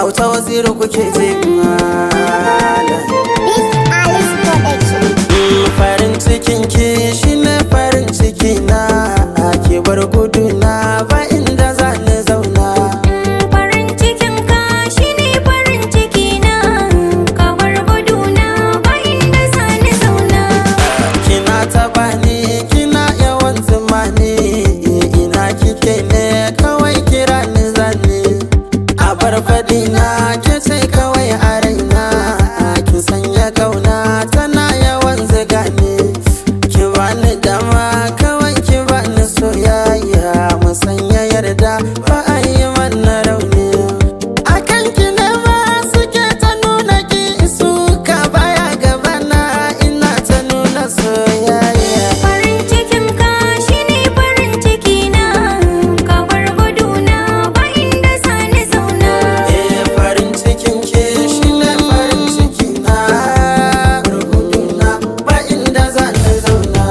auta waziri kuke je malam. Farin cikin ki shine farin ciki na, ki bar gudu na ba inda za ni zauna. Farin cikin ka shine farin ciki na, ka bar gudu na ba inda za ni zauna. Kina taba ni kina yawan zuma ni, ina kike ne kawai kira ni zani. A bar faɗi na ke ce kawai a raina, ki sanya kauna tana yawan ziga ni. Ki bani dama kawai ki bani soyayya, mu sanya yarda ba a yi mana rauni. Akan ki ne ma suke ta nuna ki suka baya gabana, ina ta nuna soyayya. Farin cikin ka shine farin ciki na, ka bar gudu na ba inda za ni zauna. Farin cikin ki shine farin ciki na, rubutuna ba inda za ni zauna.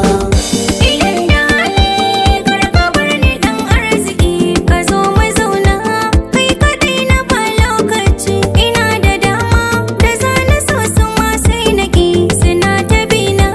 Idan da hali kar ka bar ni dan arziki, ka zo mu zauna kai kadai na ba lokaci. Ina da dama da za na so su ma sai na ki, suna ta bina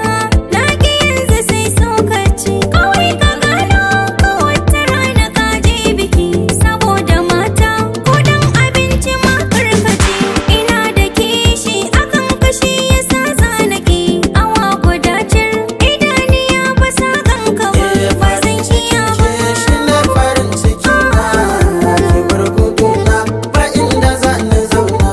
na ki yanzu sai sokaci. Kawai ka gano ko wata rana ka je biki, saboda mata ko dan abinci ma karkaci. Ina da kishi akan kashi yasa zanaki, awa guda cir idaniya ba sa ganka ba, ba zan iya ba. Shine farin ciki na, ki bar guduna ba inda za ni zauna.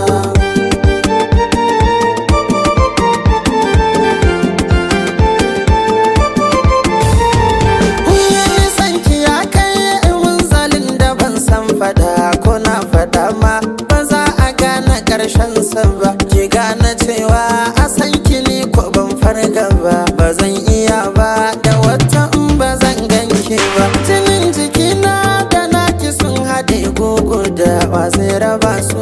Nisan ki ya kai munzalin da ban san fada, ko na fada ma ba za a gane karshen sa ba. Ki gane cewa a san ki ni ko ban farga ba, ba zan iya ba da wata in ba zan ganki ba. Jinin jikina da naki sun haɗe gugu da wa zai raba su,